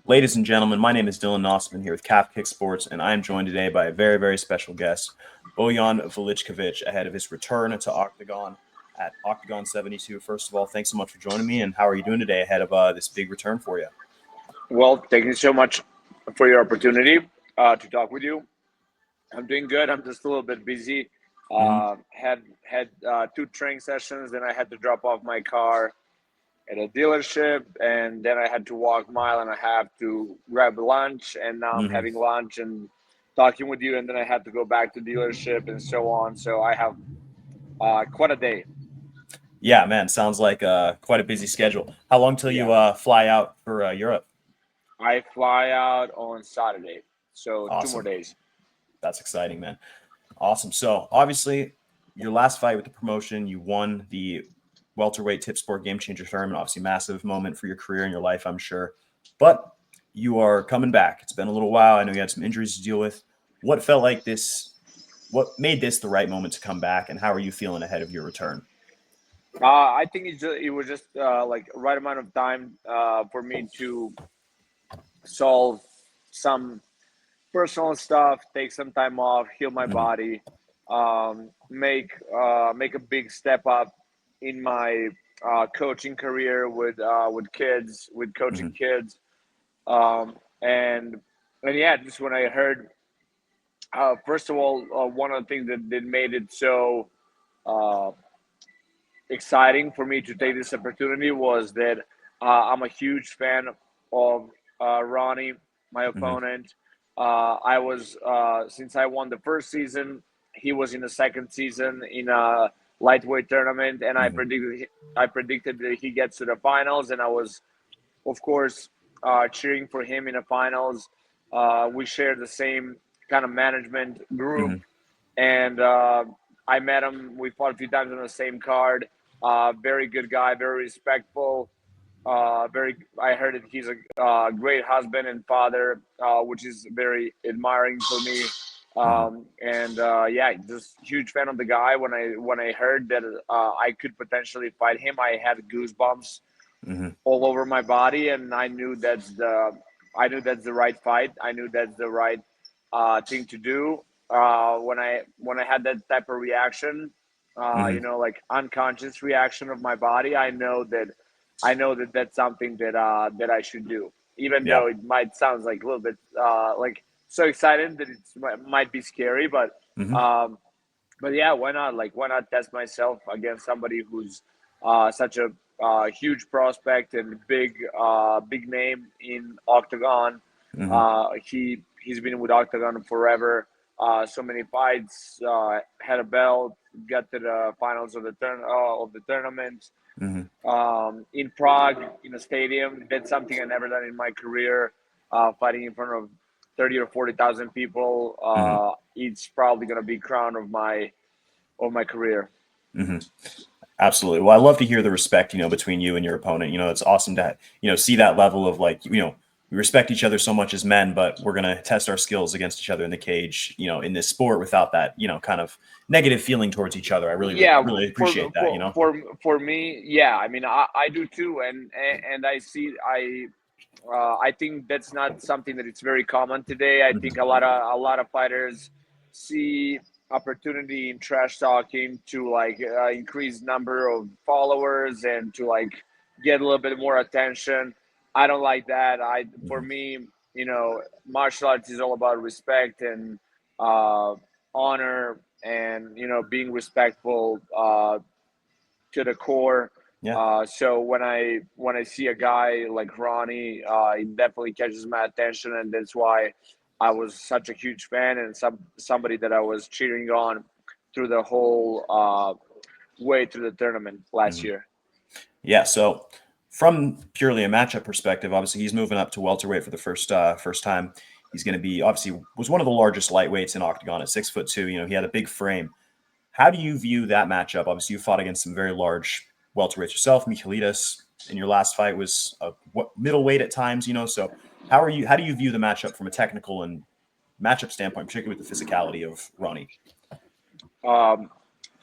Ladies and gentlemen, my name is Dylan Nossman here with Cap Kick Sports, and I am joined today by a very, very special guest, Bojan Velickovic, ahead of his return to Octagon at Octagon 72. First of all, thanks so much for joining me, and how are you doing today ahead of this big return for you? Well, thank you so much for your opportunity to talk with you. I'm doing good. I'm just a little bit busy. Had two training sessions, then I had to drop off my car at a dealership, and then I had to walk a mile and a half to grab lunch, and now I'm having lunch and talking with you, and then I had to go back to dealership and so on. So I have quite a day. Yeah, man, sounds like quite a busy schedule. How long till you fly out for Europe? I fly out on Saturday, so Awesome. 2 more days. That's exciting, man. Awesome. So obviously, your last fight with the promotion, you won the welterweight TipSport Gamechanger Tournament. Obviously, massive moment for your career and your life, I'm sure. But you are coming back. It's been a little while. I know you had some injuries to deal with. What felt like this? What made this the right moment to come back, and how are you feeling ahead of your return? I think it was just like right amount of time for me to solve some personal stuff, take some time off, heal my body, make a big step up in my coaching career with kids, with coaching kids, and yeah, just when I heard, first of all, one of the things that made it so exciting for me to take this opportunity was that I'm a huge fan of Ronnie, my opponent. I was since I won the first season, he was in the second season in a lightweight tournament, and I predicted that he gets to the finals, and I was, of course, cheering for him in the finals. We share the same kind of management group, and I met him. We fought a few times on the same card. Very good guy, very respectful. I heard that he's a great husband and father, which is very admiring for me. Yeah, just huge fan of the guy. When I heard that I could potentially fight him, I had goosebumps all over my body, and I knew that's the right fight. I knew that's the right thing to do. When I had that type of reaction, like unconscious reaction of my body, I know that that's something that I should do, even though it might sound like a little bit like so excited that it might be scary, but yeah, why not? Like, why not test myself against somebody who's such a huge prospect and big name in Octagon. He's been with Octagon forever. So many fights, had a belt, got to the finals of the tournament. In Prague, in a stadium, did something I never done in my career. Fighting in front of 30 or 40,000 people. It's probably gonna be crown of my career. Absolutely. Well, I love to hear the respect, between you and your opponent. It's awesome to, see that level of like, we respect each other so much as men, but we're going to test our skills against each other in the cage, in this sport without that, kind of negative feeling towards each other. I really appreciate that, For me, yeah, I mean, I do too. And I think that's not something that it's very common today. I think a lot of fighters see opportunity in trash talking to like increase number of followers and to like get a little bit more attention. I don't like that. For me, martial arts is all about respect and honor, and being respectful to the core. So when I see a guy like Ronnie, it definitely catches my attention, and that's why I was such a huge fan and somebody that I was cheering on through the whole way through the tournament last year. Yeah. So from purely a matchup perspective, obviously he's moving up to welterweight for the first time. He's going to be, obviously was one of the largest lightweights in Octagon at 6'2". He had a big frame. How do you view that matchup? Obviously, you fought against some very large welterweights yourself. Michailidis in your last fight was a middleweight at times. So how do you view the matchup from a technical and matchup standpoint, particularly with the physicality of Ronnie? From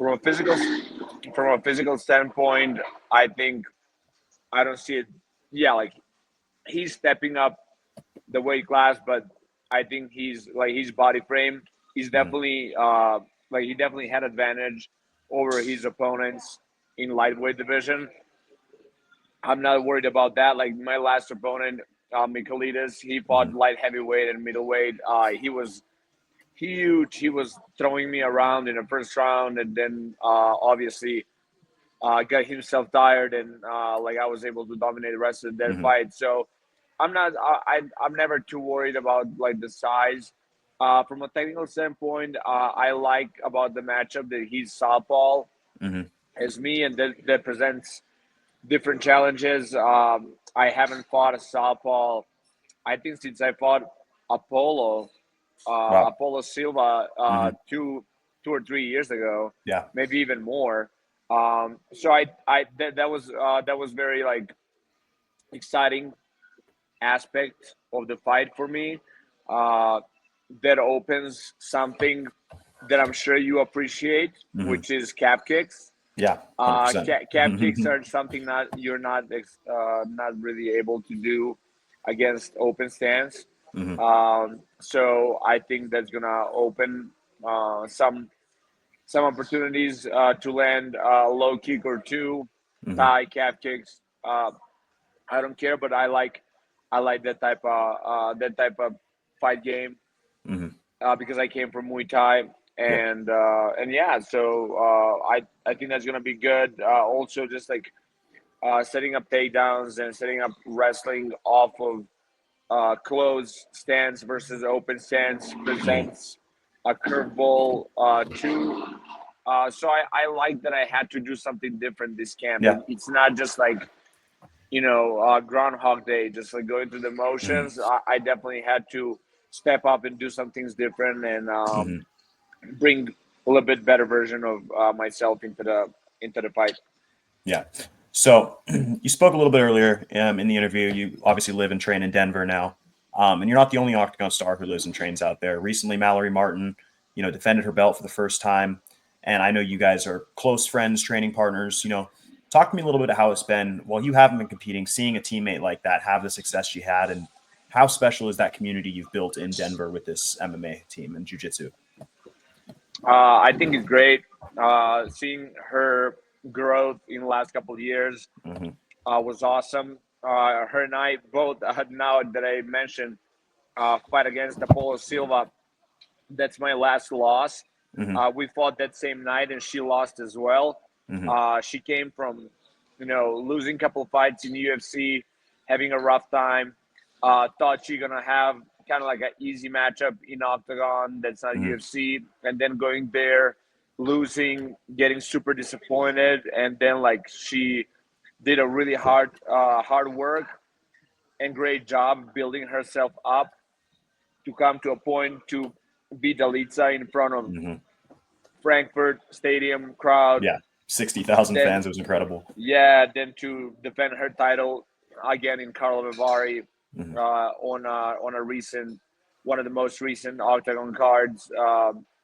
a physical standpoint, I think I don't see it. Yeah, like he's stepping up the weight class, but I think he's like his body frame. He's definitely like he definitely had advantage over his opponents in lightweight division. I'm not worried about that. Like my last opponent, Michailidis, he fought light heavyweight and middleweight. He was huge. He was throwing me around in the first round, and then obviously got himself tired, and like I was able to dominate the rest of that fight. So I'm not. I'm never too worried about like the size. From a technical standpoint, I like about the matchup that he's southpaw as me, and that presents different challenges. I haven't fought a southpaw. I think since I fought Apollo, Wow. Apollo Silva, 2 or 3 years ago, Yeah. maybe even more. So that was very like exciting aspect of the fight for me. Uh, that opens something that I'm sure you appreciate, which is cap kicks. Yeah. 100%. Cap kicks are something that you're not really able to do against open stance. So I think that's gonna open some opportunities to land a low kick or two, tie cap kicks. I don't care, but I like that type of fight game because I came from Muay Thai Yep. and yeah, so I think that's gonna be good. Also, just like setting up takedowns and setting up wrestling off of closed stance versus open stance presents a curveball too. So I like that I had to do something different this camp. Yeah. It's not just like Groundhog Day, just like going through the motions. I definitely had to step up and do some things different and bring a little bit better version of myself into the fight. Yeah. So you spoke a little bit earlier in the interview. You obviously live and train in Denver now, and you're not the only Octagon star who lives and trains out there. Recently, Mallory Martin, defended her belt for the first time, and I know you guys are close friends, training partners. Talk to me a little bit of how it's been while you haven't been competing, seeing a teammate like that have the success she had, and how special is that community you've built in Denver with this MMA team and jiu-jitsu? I think it's great seeing her growth in the last couple of years. Was awesome. Her and I both, now that I mentioned, fight against Apollo Silva. That's my last loss. We fought that same night, and she lost as well. She came from, losing a couple of fights in the UFC, having a rough time. Thought she gonna have kind of like an easy matchup in Octagon. That's not UFC, and then going there, losing, getting super disappointed, and then like she did a really hard work and great job building herself up to come to a point to beat Dalitza in front of Frankfurt Stadium crowd. Yeah, 60,000 Then, fans. It was incredible. yeah, then to defend her title again in Carlo Vivari on a recent, one of the most recent Octagon cards.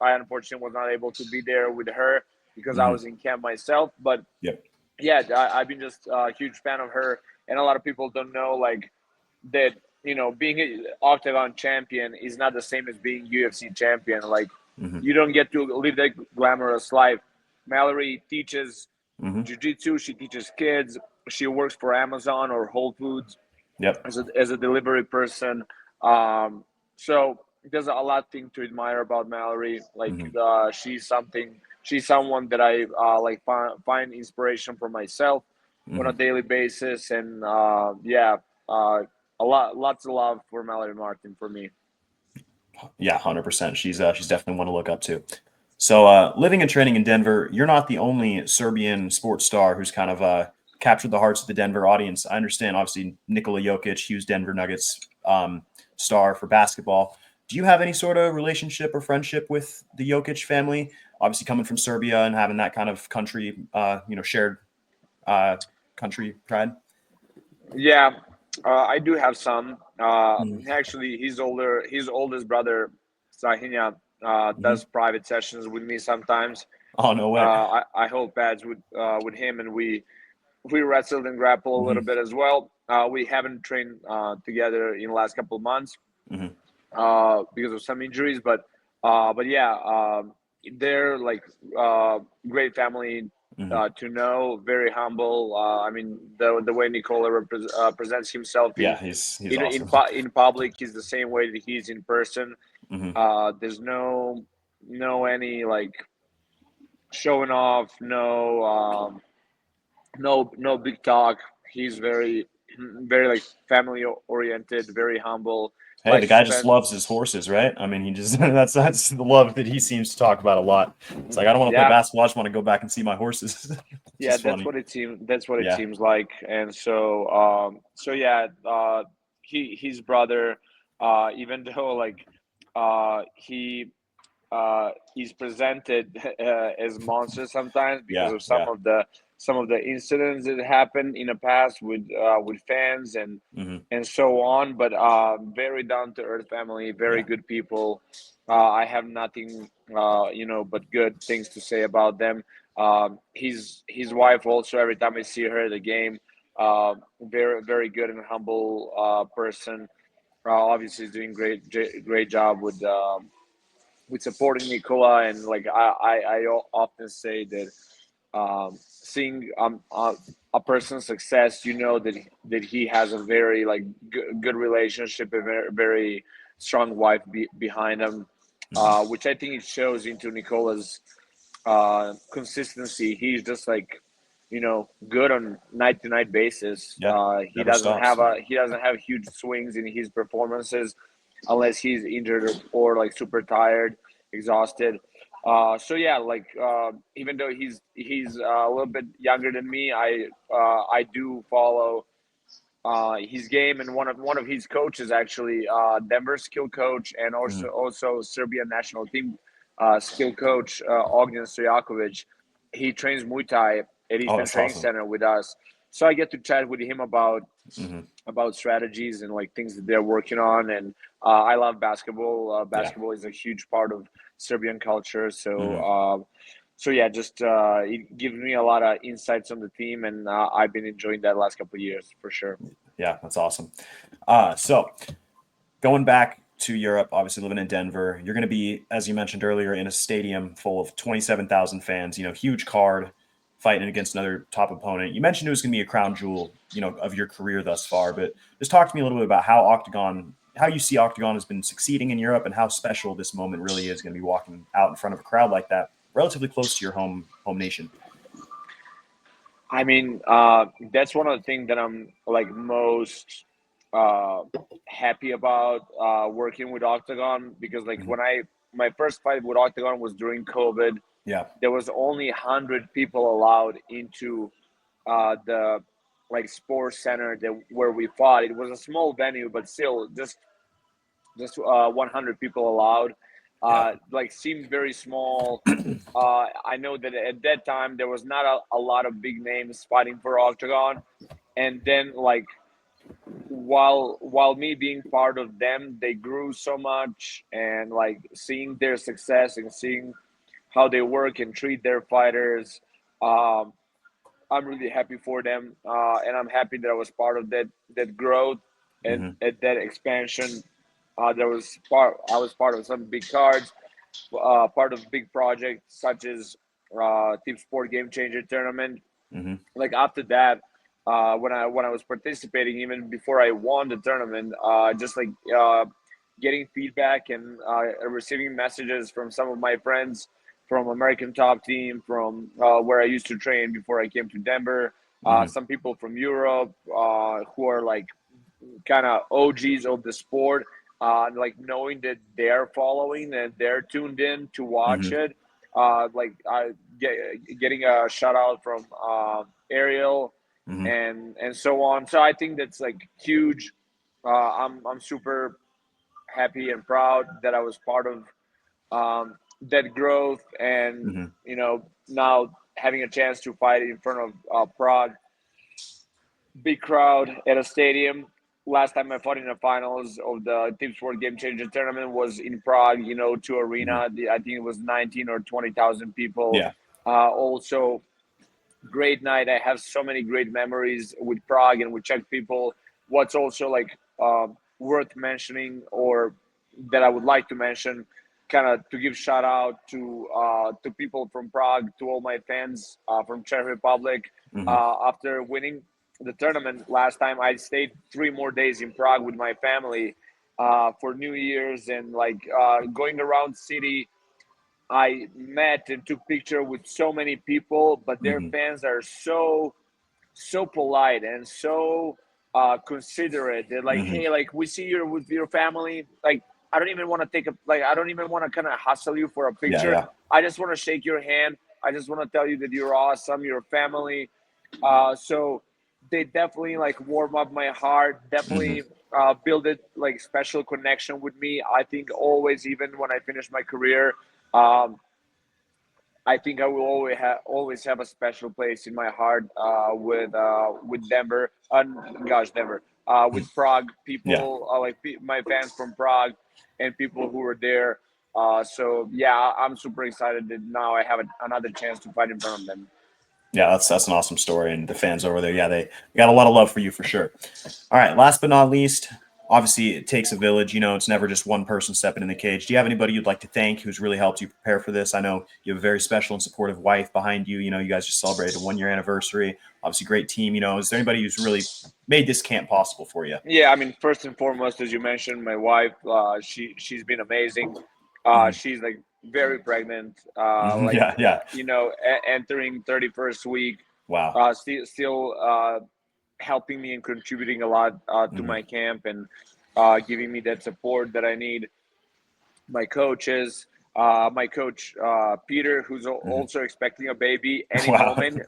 I unfortunately was not able to be there with her because I was in camp myself. But Yep. yeah, I've been just a huge fan of her, and a lot of people don't know like that. Being an Octagon champion is not the same as being UFC champion. Like, you don't get to live that glamorous life. Mallory teaches jiu-jitsu. She teaches kids. She works for Amazon or Whole Foods Yep. as a delivery person. So there's a lot of things to admire about Mallory. Like she's someone that I like find inspiration for myself on a daily basis. And lots of love for Mallory Martin for me. Yeah, 100%. She's definitely one to look up to. So, living and training in Denver, you're not the only Serbian sports star who's kind of captured the hearts of the Denver audience. I understand, obviously, Nikola Jokic, huge Denver Nuggets star for basketball. Do you have any sort of relationship or friendship with the Jokic family? Obviously, coming from Serbia and having that kind of country, shared country pride. Yeah, I do have some. Actually, his oldest brother, Sahinya, does private sessions with me sometimes. Oh, no way. I hold pads with him, and we wrestled and grapple a little bit as well. we haven't trained together in the last couple of months Mhm. because of some injuries. But yeah, they're like great family Mhm. to know. Very humble. I mean, the way Nikola presents himself Yeah, he's awesome. in public, he's the same way that he's in person. Mhm. There's no any like showing off. No big talk. He's very like family oriented, very humble. Hey, the Likes to guy just spend. loves his horses, right? I mean, he just that's the love that he seems to talk about a lot. It's like I don't want to play Yeah, basketball, I just want to go back and see my horses. Which yeah, is funny. that's what it Yeah. seems like. And so yeah, his brother, even though like he's presented as monster sometimes because Yeah. of Yeah. some of the incidents that happened in the past with fans Mhm. and so on. But very down to earth family, very Yeah. good people. I have nothing, but good things to say about them. His wife also. Every time I see her at the game, very good and humble person. Obviously, is doing great job with supporting Nikola. And like I often say that seeing a person's success, you know that he has a very like good relationship, a very strong wife behind him, Mhm. which I think it shows into Nikola's consistency. He's just like good on night to night basis. Yeah. Never stops. He doesn't have huge swings in his performances unless he's injured or like super tired, exhausted. So yeah, like even though he's a little bit younger than me, I do follow his game, and one of his coaches actually Denver skill coach and Mhm. also Serbian national team skill coach Ognjen Stojakovic. He trains Muay Thai at Oh, Eastern that's Training awesome. Center with us, so I get to chat with him Mhm. about strategies and like things that they're working on. And I love basketball. Yeah. Basketball is a huge part of Serbian culture. Mhm. So yeah, just it gives me a lot of insights on the team, and I've been enjoying that last couple of years for sure. Yeah, that's awesome. So going back to Europe, obviously living in Denver, you're going to be, as you mentioned earlier, in a stadium full of 27,000 fans. Huge card, fighting against another top opponent. You mentioned it was going to be a crown jewel, of your career thus far. But just talk to me a little bit about how you see Octagon has been succeeding in Europe, and how special this moment really is going to be walking out in front of a crowd like that, relatively close to your home nation. I mean, that's one of the things that I'm like most uh, happy about working with Octagon, because like Mhm. my first fight with Octagon was during COVID. Yeah, There was only 100 people allowed into the like sports center where we fought. It was a small venue, but still just 100 people allowed. yeah, Like seemed very small. I know that at that time there was not a lot of big names fighting for Octagon, and then like while me being part of them, they grew so much, and like seeing their success and seeing how they work and treat their fighters. Um, I'm really happy for them, and I'm happy that I was part of that growth and hmm that expansion. I was part of some big cards, part of big projects such as TipSport Gamechanger Tournament. hmm Like after that, when I was participating, even before I won the tournament, just like getting feedback and receiving messages from some of my friends from American Top Team, from where I used to train before I came to Denver. hmm Some people from Europe who are like kind of OGs of the sport, like knowing that they're following and they're tuned in to watch hmm it. Like getting a shout out from Ariel hmm and so on. So I think that's like huge. I'm super happy and proud that I was part of that growth, and hmm now having a chance to fight in front of Prague, big crowd at a stadium. Last time I fought in the finals of the TipSport Game Changer Tournament was in Prague, to hmm arena. I think it was 19 or 20,000 people. Yeah. Also, great night. I have so many great memories with Prague and with Czech people. what's also like worth mentioning, or that I would like to mention, kind of to give shout out to people from Prague, to all my fans from Czech Republic. After winning the tournament last time, I stayed 3 more days in Prague with my family for New Year's, and like going around city. I met and took picture with so many people, but their fans are so polite and so considerate. They're like, hey, like, we see you're with your family. Like, I don't even want to I don't even want to kind of hustle you for a picture. Yeah. I just want to shake your hand. I just want to tell you that you're awesome, you're family. So they definitely like warm up my heart, definitely build it like special connection with me. I think always, even when I finish my career, um, I think I will always have a special place in my heart with Denver, Denver, with Prague people, my fans from Prague, and people who were there. So yeah, I'm super excited that now I have another chance to fight in front of them. Yeah, that's an awesome story, and the fans over there, yeah, they got a lot of love for you for sure. All right, last but not least, obviously it takes a village. You know, it's never just one person stepping in the cage. Do you have anybody you'd like to thank who's really helped you prepare for this? I know you have a very special and supportive wife behind you. You know, you guys just celebrated a 1-year anniversary. Obviously, great team. You know, is there anybody who's really made this camp possible for you? Yeah, I mean, first and foremost, as you mentioned, my wife, she's been amazing. She's like very pregnant, like Yeah. you know, entering 31st week. Wow. Still helping me and contributing a lot to my camp, and giving me that support that I need. My coaches, my coach Peter, who's also expecting a baby any Wow. moment.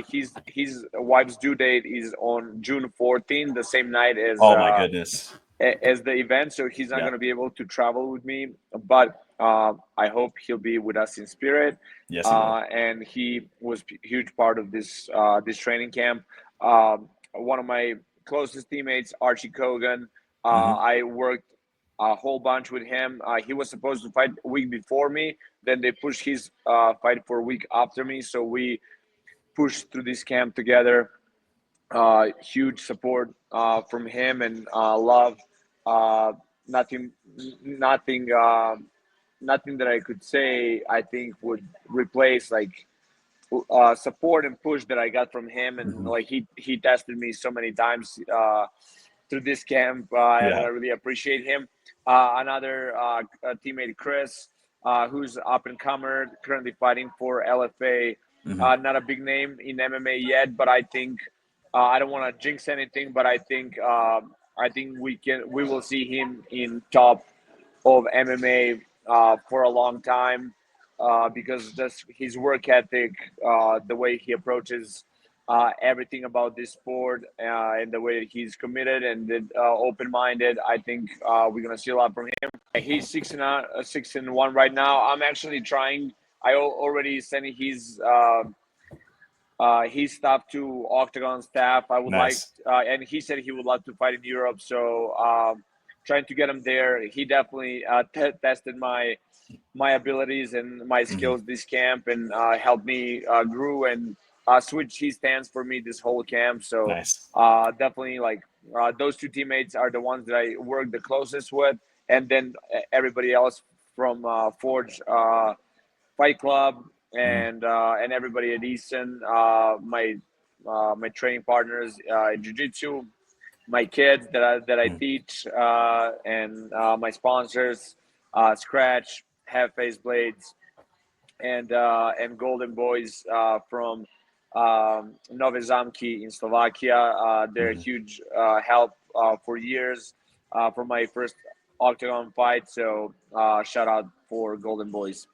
His wife's due date is on June 14th, the same night Oh my goodness. as the event, so he's not Yeah. going to be able to travel with me, but I hope he'll be with us in spirit. Yes, he will. And he was a huge part of this training camp. One of my closest teammates, Archie Kogan, I worked a whole bunch with him. He was supposed to fight a week before me, then they pushed his fight for a week after me, so we pushed through this camp together. Huge support from him, and love. Uh, nothing, nothing, nothing that I could say I think would replace like support and push that I got from him. And like he tested me so many times through this camp, and I Yeah. really appreciate him. Another teammate, Chris, who's up and comer, currently fighting for LFA. Not a big name in MMA yet, but I think I don't want to jinx anything, but I think we will see him in top of MMA for a long time, because that's his work ethic, the way he approaches everything about this sport, and the way that he's committed and open-minded. I think we're gonna see a lot from him. He's 6-1 right now. I'm actually trying. I already sent his stuff to Octagon staff. I would like, Nice. and he said he would love to fight in Europe. So trying to get him there. He definitely tested my abilities and my skills this camp, and helped me grew and switch his stance for me this whole camp. So Nice. definitely like those two teammates are the ones that I work the closest with, and then everybody else from Forge Fight Club, and everybody at Easton, my training partners in jiu-jitsu, my kids that I teach, and my sponsors, Scratch, Have Face Blades, and Golden Boys from Nove Zamki in Slovakia. They're a huge help for years for my first Octagon fight. So shout out for Golden Boys.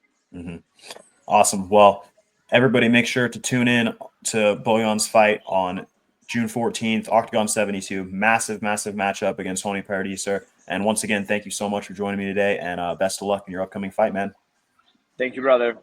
Awesome. Well, everybody make sure to tune in to Bojan's fight on June 14th, Octagon 72. Massive matchup against Rony Paradeiser. And once again, thank you so much for joining me today, and best of luck in your upcoming fight, man. Thank you, brother.